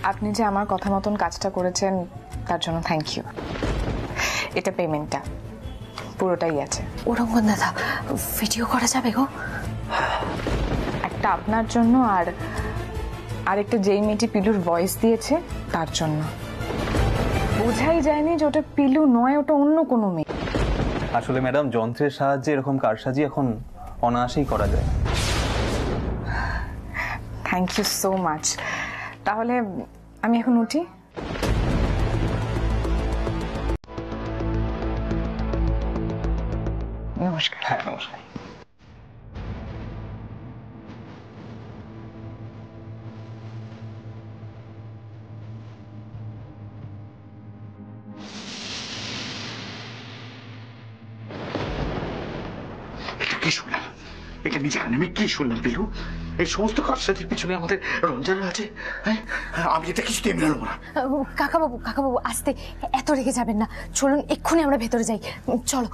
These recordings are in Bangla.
আপনি যে আমার কথা মতন কাজটা করেছেন তার জন্য থ্যাংক ইউ। এটা পেমেন্টটা পুরোটাই আছে। ওরঙ্গন দাদা, ভিডিও করা যাবে গো? একটা আপনার জন্য আর আরেকটা যেই মেয়েটি পিলুর ভয়েস দিয়েছে তার জন্য। বোঝাই যায়নি যে ওটা পিলু নয়, ওটা অন্য কোনো মেয়ে। আসলে ম্যাডাম, যন্ত্রের সাহায্যে এরকম কারসাজি এখন অনায়াসেই করা যায়। Thank you so much. তাহলে আমি এখন উঠি। নমস্কার। হ্যাঁ, নমস্কার। কি শুনলাম? এটা নিজে আমি কি শুনলাম পিলু? এই সমস্ত কারসাজির পিছনে আমাদের রঞ্জনা আছে। হ্যাঁ, আমি এটা কিছুতেই মেনে নেবো না। কাকাবাবু, কাকাবাবু আস্তে, এত রেগে যাবেন না। চলুন এক্ষুনি আমরা ভেতরে যাই, চলো।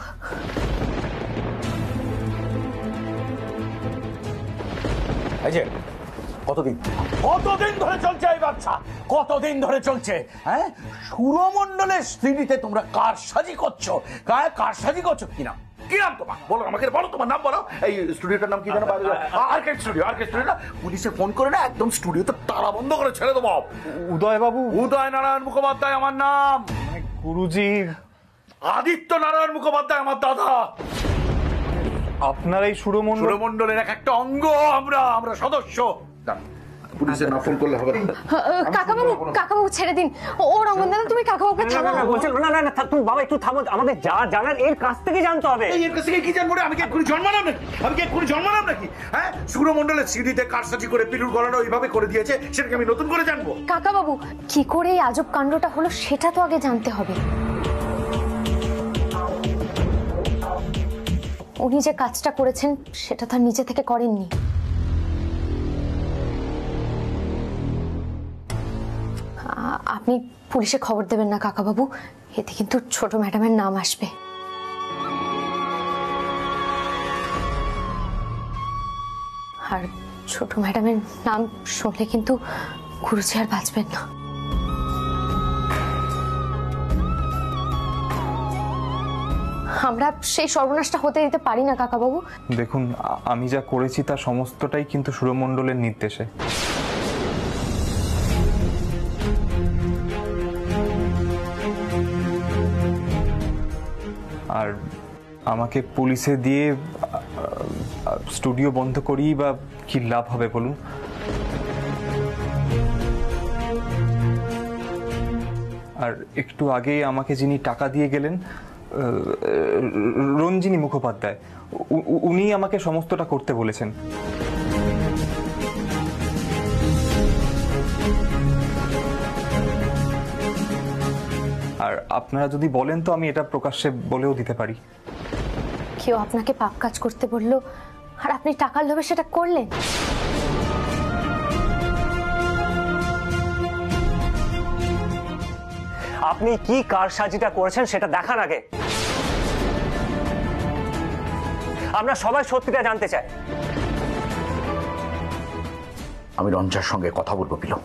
কতদিন ধরে চলছে এই ব্যবসা? কতদিন ধরে চলছে? হ্যাঁ, সুরমণ্ডলের স্ত্রীতে তোমরা কারসাজি করছো। কারসাজি করছো কিনা? কি নাম তোমার? বলো আমাকে, বলো তোমার নাম বলো। এই স্টুডিওটার নাম কি জানো? Arcade studio. আর্কেড স্টুডিও না? পুলিশে ফোন করে না একদম স্টুডিওতে তালা বন্ধ করে ছেড়ে দেবো। উদয় বাবু। উদয় নারায়ণ মুখোপাধ্যায় আমার নাম। গুরুজি। আদিত্য নারায়ণ মুখোপাধ্যায় আমার দাদা। আপনার এই সুরমণ্ডলের একটা অঙ্গ। আমরা সদস্য। পুলিশে না ফোন করলে হবে না। কাকাবাবু, কাকাবাবু ছেড়ে দিন। ও রঙ্গন দাদা, তুমি কাকাবাবুকে থামাও। বলছেন না না না, তুমি বাবা একটু থামো। আমাদের যা জানার এর কাছ থেকে জানতে হবে। এর কাছ থেকে কি জানবো? আমি কি এক্ষুনি জন্মালাম নাকি? হ্যাঁ, সুরমণ্ডলের সিঁড়িতে কারসাজি করে পিলুর গলাটা ওইভাবে করে দিয়েছে, সেটাকে আমি নতুন করে জানবো? কাকাবাবু, কি করে এই আজব কাণ্ডটা হলো সেটা তো আগে জানতে হবে। উনি যে কাজটা করেছেন সেটা তার নিজে থেকে করেননি। আপনি পুলিশে খবর দেবেন না কাকাবাবু, এতে কিন্তু ছোট ম্যাডামের নাম আসবে। আর ছোট ম্যাডামের নাম শুনলে কিন্তু গুরুজি আর বাঁচবেন না। আমরা সেই সর্বনাশটা হতে দিতে পারি না কাকাবাবু। দেখুন, আমি যা করেছি তার সমস্তটাই কিন্তু সুরমণ্ডলের নির্দেশে। আর আমাকে পুলিশে দিয়ে স্টুডিও বন্ধ করি বা কি লাভ হবে বলুন? আর একটু আগে আমাকে যিনি টাকা দিয়ে গেলেন, রঞ্জিনী মুখোপাধ্যায়, উনি আমাকে সমস্তটা করতে বলেছেন। আর আপনারা যদি বলেন তো আমি এটা প্রকাশ্যে বলেও দিতে পারি। কেউ আপনাকে পাপ কাজ করতে বললো আর আপনি টাকার লোভে সেটা করলেন? আপনি কি কারসাজিটা করেছেন সেটা দেখার আগে আমরা সবাই সত্যিটা জানতে চাই। আমি রঞ্জার সঙ্গে কথা বলবো পিলু।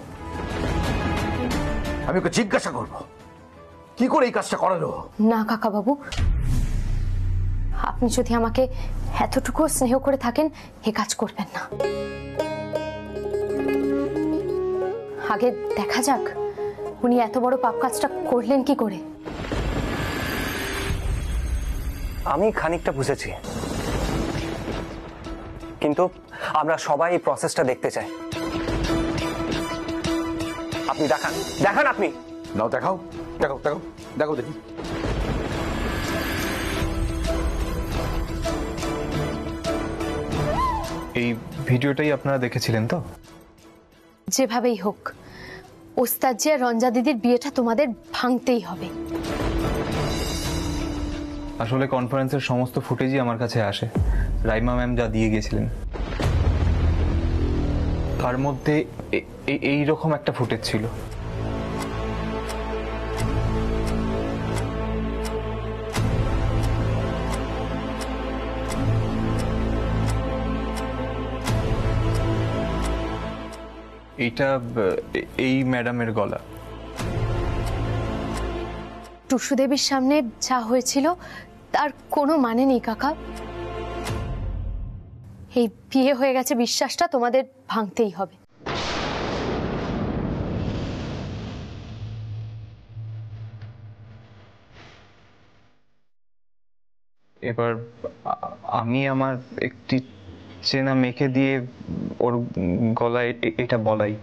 আমি ওকে জিজ্ঞাসা করবো কি করে এই কাজটা করালো। না কাকাবাবু, আপনি যদি আমাকে এতটুকু স্নেহ করে থাকেন এ কাজ করবেন না। আগে দেখা যাক উনি এত বড় পাপ কাজটা করলেন কি করে। আমি খানিকটা বুঝেছি, কিন্তু আমরা সবাই এই প্রসেসটা দেখতে চাই। আপনি দেখান, দেখান আপনি। নাও দেখাও, দেখো দেখো দেখো দেখি। এই ভিডিওটাই আপনারা দেখেছিলেন তো? যেভাবেই হোক ওস্তাদ জি আর রঞ্জা দিদির বিয়েটা তোমাদের ভাঙতেই হবে। আসলে কনফারেন্সের সমস্ত ফুটেজই আমার কাছে আসে, রাইমা ম্যাম যা দিয়ে গেছিলেন। তার মধ্যে এইরকম একটা ফুটেজ ছিল। এইটা এই ম্যাডামের গলা। টুসু দেবীর সামনে যা হয়েছিল তার কোনো মানে নেই কাকা। এই বিয়ে হয়ে গেছে বিশ্বাসটা তোমাদের ভাঙতেই হবে। এবার আমি আমার একটি চেনা মেয়েকে দিয়ে ওর গলায় এটা বলাই।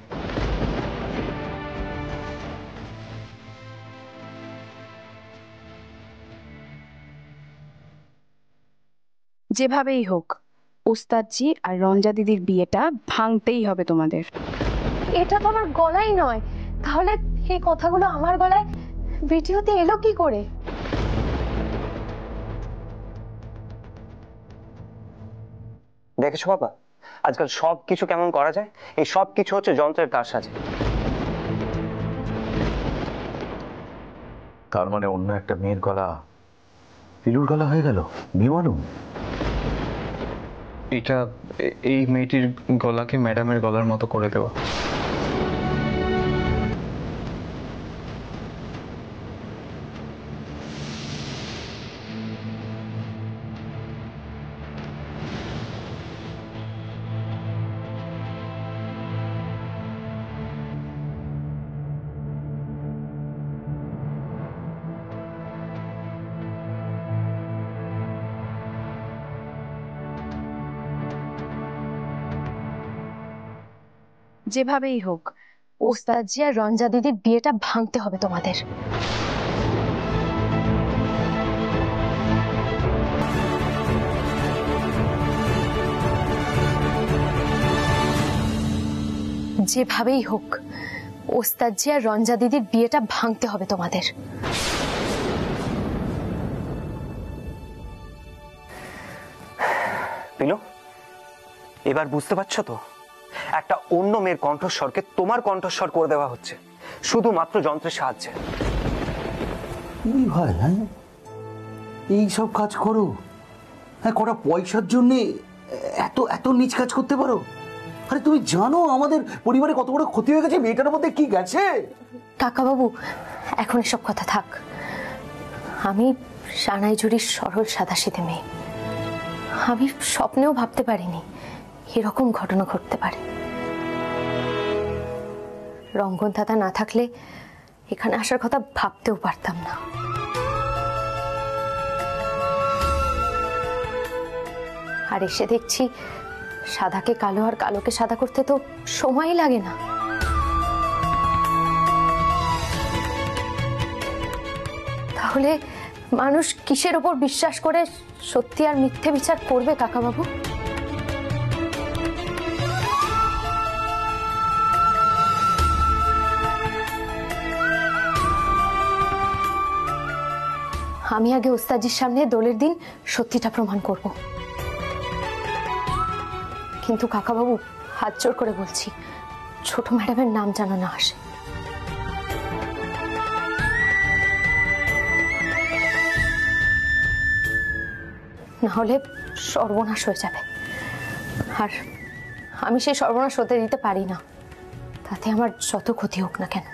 যেভাবেই হোক ওস্তাদজি আর রঞ্জা দিদির বিয়েটা ভাঙতেই হবে তোমাদের। এটা তো আমার গলাই নয়, তাহলে এই কথাগুলো আমার গলায় ভিডিওতে এলো কি করে? দেখেছো বাবা, আজকাল সব কিছু কেমন করা যায়, এই সব কিছু হচ্ছে যন্ত্রের কারসাজি। তার মানে অন্য একটা মেয়ের গলা পিলুর গলা হয়ে গেল, বিমানু। এটা এই মেয়েটির গলাকে ম্যাডামের গলার মতো করে দেওয়া। যেভাবেই হোক ওস্তাদজি আর রঞ্জা দিদির বিয়েটা ভাঙতে হবে তোমাদের। যেভাবেই হোক ওস্তাদজি আর রঞ্জা দিদির বিয়েটা ভাঙতে হবে তোমাদের। পিলু, এবার বুঝতে পারছো তো, একটা অন্য মেয়ের কণ্ঠস্বরকে তোমার কণ্ঠস্বর করে দেওয়া হচ্ছে শুধুমাত্র যন্ত্রের সাহায্যে। কি ভাই, হ্যাঁ এইসব কাজ করো? হ্যাঁ, কটা পয়সার জন্য এত এত নিজ কাজ করতে পারো? আরে তুমি জানো আমাদের পরিবারে কত বড় ক্ষতি হয়ে গেছে, মেয়েটার মধ্যে কি গেছে? কাকা বাবু, এখন এসব কথা থাক। আমি সানাইজুড়ির সরল সাদাসিধে মেয়ে। আমি স্বপ্নেও ভাবতে পারিনি এরকম ঘটনা ঘটতে পারে। রঙ্গন দাদা না থাকলে এখানে আসার কথা ভাবতেও পারতাম না। আর এসে দেখছি সাদাকে কালো আর কালোকে সাদা করতে তো সময়ই লাগে না। তাহলে মানুষ কিসের ওপর বিশ্বাস করে সত্যি আর মিথ্যে বিচার করবে কাকা বাবু? আমি আগে ওস্তাদজির সামনে দোলের দিন সত্যিটা প্রমাণ করব। কিন্তু কাকা বাবু, হাত জোর করে বলছি, ছোট ম্যাডামের নাম যেন না আসে। না হলে সর্বনাশ হয়ে যাবে, আর আমি সেই সর্বনাশ হতে দিতে পারি না, তাতে আমার যত ক্ষতি হোক না কেন।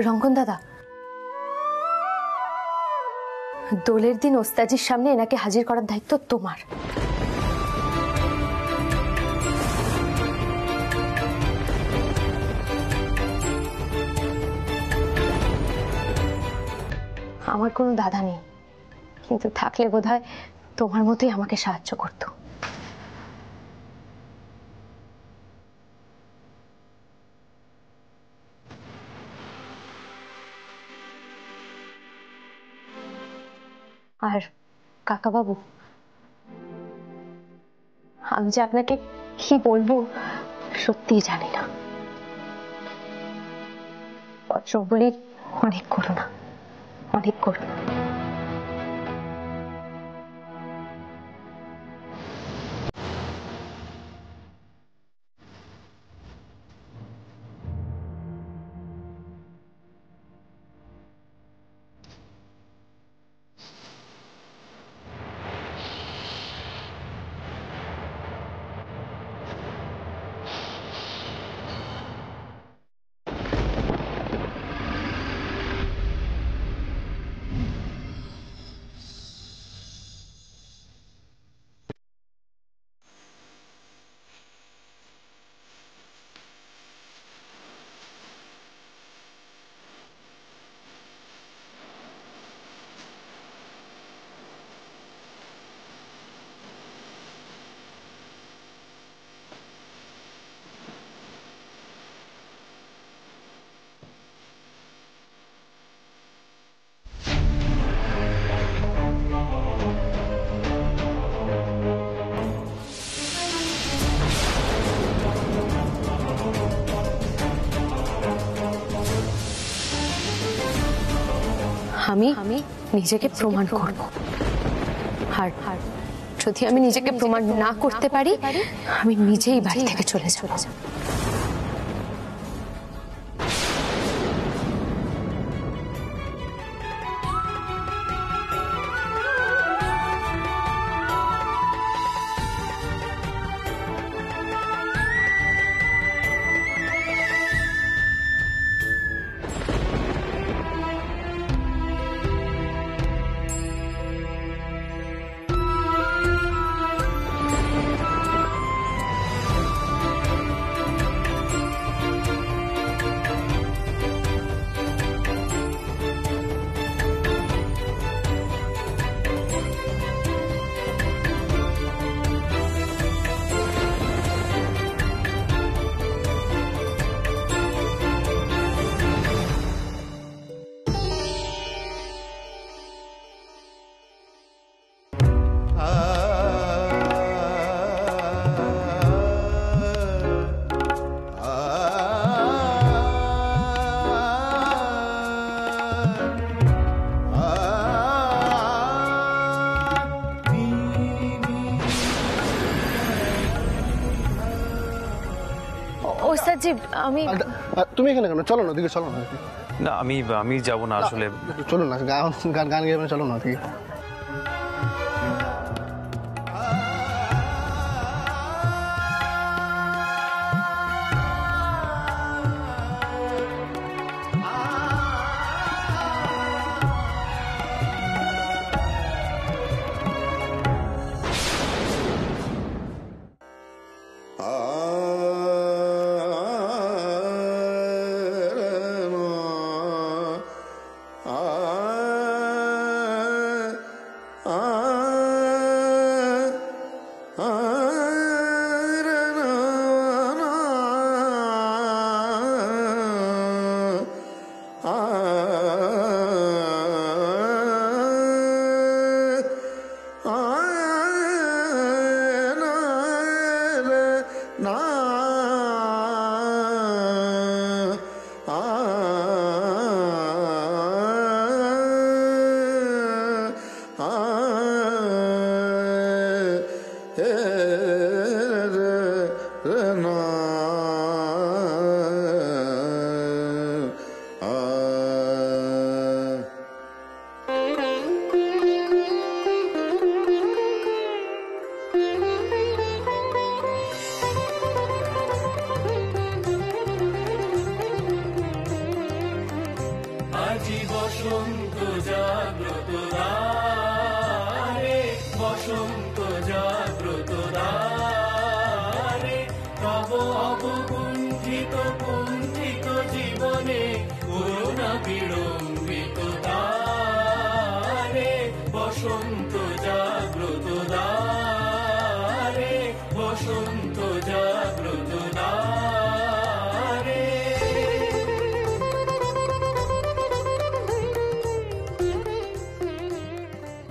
রঙ্গন দাদা, দোলের দিন ওস্তাজির সামনে এনাকে হাজির করার দায়িত্ব তোমার। আমার কোনো দাদা নেই, কিন্তু থাকলে বোধহয় তোমার মতোই আমাকে সাহায্য করতো। আর কাকা বাবু, আমি যে আপনাকে কি বলবো সত্যিই জানি না। বলির অনেক করুণা, অনেক করুণা। আমি নিজেকে প্রমাণ করব। আর যদি আমি নিজেকে প্রমাণ না করতে পারি, আমি নিজেই বাড়ি থেকে চলে যাব। ওস্তাদজি, আমি তুমি এখানে কেন? চলো না, ওদিকে চলো না। না, আমি যাব না আসলে। চলো না, গান গেয়ে চলো না ওদিকে।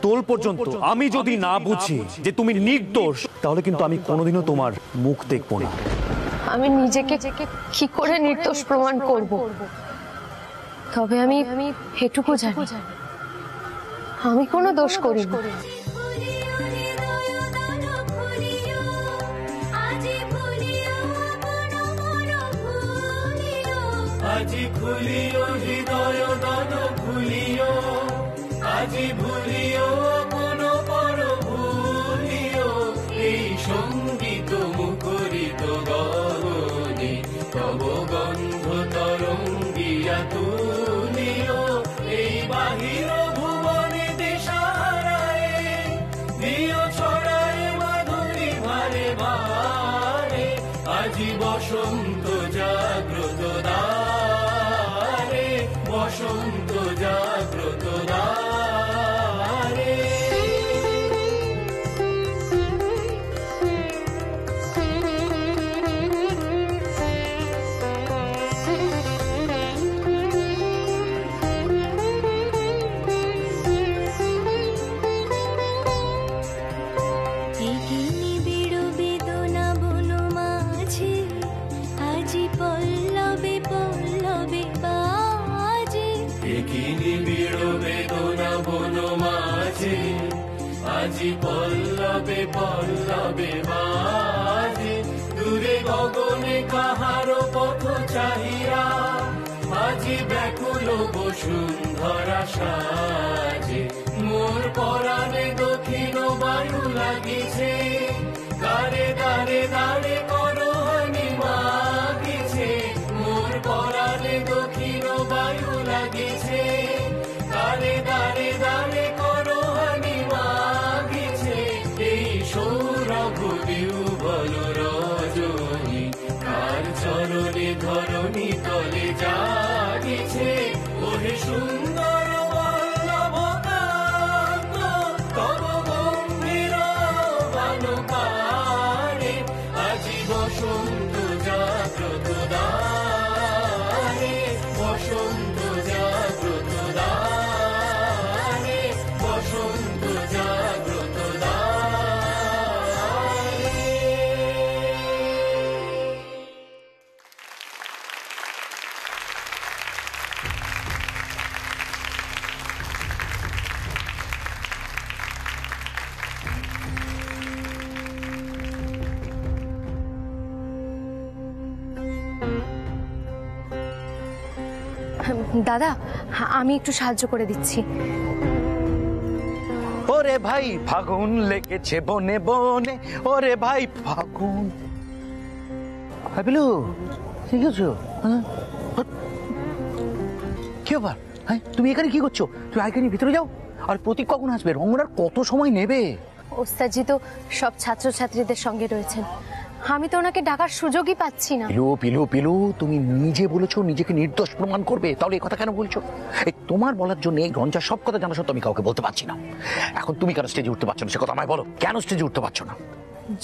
তোল পর্যন্ত আমি যদি না বুঝি যে তুমি নির্দোষ, তাহলে কিন্তু আমি কোনোদিনও তোমার মুখ দেখবো না। আমি নিজেকে কি করে নির্দোষ প্রমাণ করব? তবে আমি এটুকু জানি, আমি কোনো দোষ করিনি। আজি খুলিও হৃদয় দান খুলিও, আজি ভুলিও মন পর ভুলিও, এই সঙ্গীত মুখরিত গগনে তব গন্ধ তরঙ্গিয়া তুলিও, এই বাহির ভুবনে দিশারায় দিও ছড়ায় মাধুরী ভারে ভারে, আজি বসন্ত জাগ্রত দ্বারে, বসন্ত জাগ্রত দ্বারে। বেদনা বন মাঝে আজি পল্লবে চাহিয়া আজি ব্যাকুল বসুন্ধরা সাজে মোর পরাণে দক্ষিণ বায়ু লাগিছে দারে দারে দারে করহানি মাগিছে মোর পরাণে দক্ষিণ বায়ু লাগিছে দারে দারে দারে করহানি মাগিছে এই সৌরভ দিউ বল রজনী কার চরণে ধরণী তলে জাগিছে ওহে সুন্দর বল্লভ কান্ত তব গম্ভীর বালকারে আজি বসন্ত জাগ্রত দ্বারে বসন্ত জাগ্রত দ্বারে বসন্ত জাগ্রত দ্বারে। দাদা, আমি একটু সাহায্য করে দিচ্ছি। ওরে ভাই ফাগুন লেগেছে বনে বনে, ওরে ভাই ফাগুন। বিলু ঠিক আছো? কি ব্যাপার? হ্যাঁ, তুমি এখানে কি করছো? তুমি আইখানে ভিতরে যাও। আর প্রতীক কখন আসবে? রঙ্গনার কত সময় নেবে? ওস্তাদজি তো সব ছাত্রছাত্রীদের সঙ্গে রয়েছেন, আমি তো ওনাকে ডাকার সুযোগই পাচ্ছি না। পিলু পিলু পিলু, তুমি নিজে বলেছো নিজেকে নির্দোষ প্রমাণ করবে, তাহলে এই কথা কেন বলছো? এই তোমার বলার জন্য এই রঞ্জা সব কথা জানা সত্ত্বেও আমি কাউকে বলতে পারছি না। এখন তুমি কেন স্টেজে উঠতে পারছো না সে কথা আমায় বলো, কেন স্টেজে উঠতে পারছো না?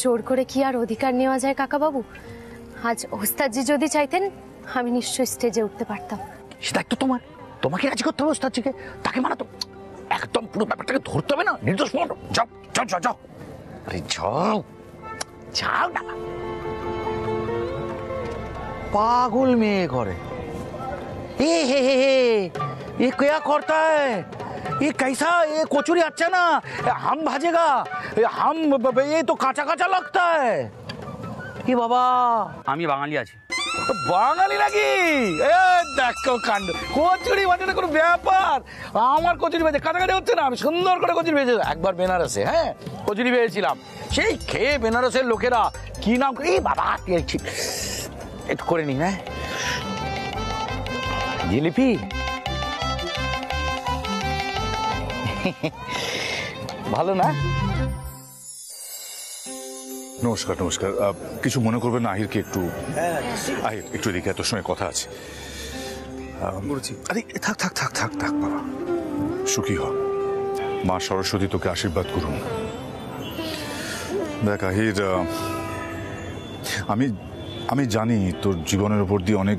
জোর করে কি আর অধিকার নেওয়া যায় কাকাবাবু? আজ ওস্তাদজি যদি চাইতেন আমি নিশ্চয়ই স্টেজে উঠতে পারতাম। সে দায়িত্ব তোমার, তোমাকে রাজি করতে হবে ওস্তাদজিকে, তাকে মানাতো। একদম পুরো ব্যাপারটাকে ধরতে হবে না, নির্দোষ প্রমাণ। যাও যাও যাও যাও, আরে যাও যাও না। पागल में करे ये क्या करता है? ये कैसा? ये कचौरी अच्छा ना, हम भाजेगा, हम ये तो काचा काचा लगता है। কি বাবা, আমি বাঙালি আছি। বাঙালি নাকি? দেখো কাণ্ড, কচুরি বাজারে কোনো ব্যাপার? আমার কচুরি ভেজে কাটাকাটি হচ্ছে না, আমি সুন্দর করে কচুরি ভেজে একবার বেনারসে, হ্যাঁ কচুরি ভেজেছিলাম, সেই খেয়ে বেনারসের লোকেরা কি নাম, এই বাবা একটু করে নি। হ্যাঁ জিলিপি ভালো না? নমস্কার নমস্কার, কিছু মনে করবেন না, আহিরকে একটু আহির একটু এদিকে, এত সময় কথা আছে। আরে থাক থাক থাক থাক থাক বাবা, সুখী হ, মা সরস্বতী তোকে আশীর্বাদ করুন। দেখ আহির, আমি জানি তোর জীবনের উপর দিয়ে অনেক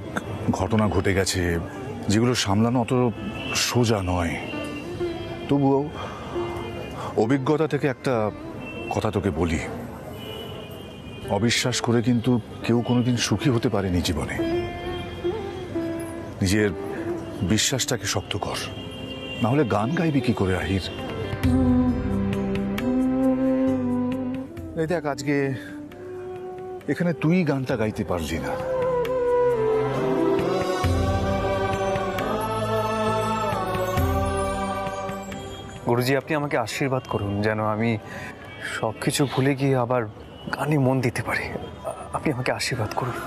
ঘটনা ঘটে গেছে, যেগুলো সামলানো অত সোজা নয়। তবুও অভিজ্ঞতা থেকে একটা কথা তোকে বলি, অবিশ্বাস করে কিন্তু কেউ কোনোদিন সুখী হতে পারেনি জীবনে। নিজের বিশ্বাসটাকে শক্ত কর, না হলে গান গাইবি কি করে আহির? এই দেখ, আজকে এখানে তুই গানটা গাইতে পারলি না। গুরুজি, আপনি আমাকে আশীর্বাদ করুন যেন আমি সবকিছু ভুলে গিয়ে আবার গানে মন দিতে পারি। আপনি আমাকে আশীর্বাদ করুন।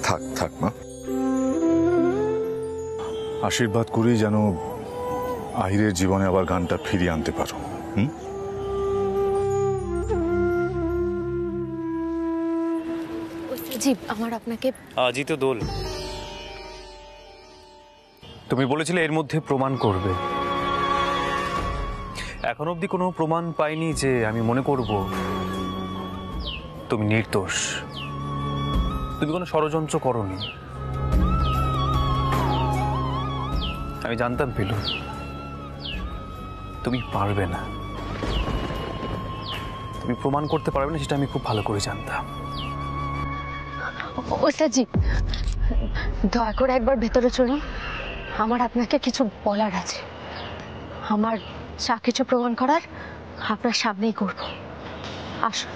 থাক থাক মা, আশীর্বাদ করি যেন আহিরের জীবনে আবার গানটা ফিরিয়ে আনতে পারো। জি, আমার আপনাকে আজই তো দোল, তুমি বলেছিলে এর মধ্যে প্রমাণ করবে। এখন অবধি কোনো প্রমাণ পাইনি যে আমি মনে করব তুমি নির্দোষ, তুমি কোনো ষড়যন্ত্র করোনি। আমি জানতাম পিলু তুমি পারবে না। তুমি প্রমাণ করতে পারবে না সেটা আমি খুব ভালো করে জানতাম। ওস্তাদজি, দয়া করে একবার ভেতরে চলুন, আমার আপনাকে কিছু বলার আছে। আমার যা কিছু প্রমাণ করার আপনার সামনেই করব। আসুন।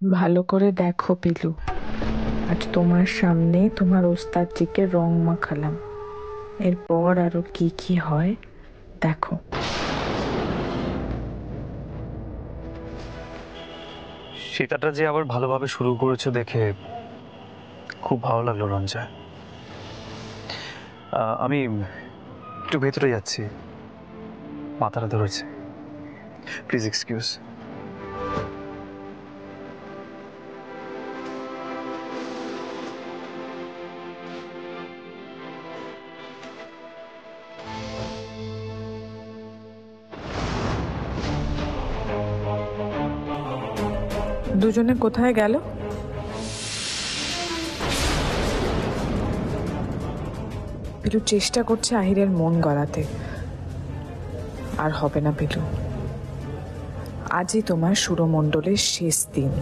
ভালো করে দেখো পিলু, আজ তোমার সামনে তোমার ওস্তাদজিকে রং মাখালাম, এরপর আরো কি কি হয় দেখো। সেটাটা যে আবার ভালোভাবে শুরু করেছো দেখে খুব ভালো লাগলো রঞ্জা। আমি একটু ভেতরে যাচ্ছি, মাথাটা ধরেছে, প্লিজ এক্সকিউজ। দুজনে কোথায় গেল? পিলু চেষ্টা করছে আহিরের মন গলাতে, আর হবে না পিলু। আজই তোমার সুরমণ্ডলের শেষ দিন।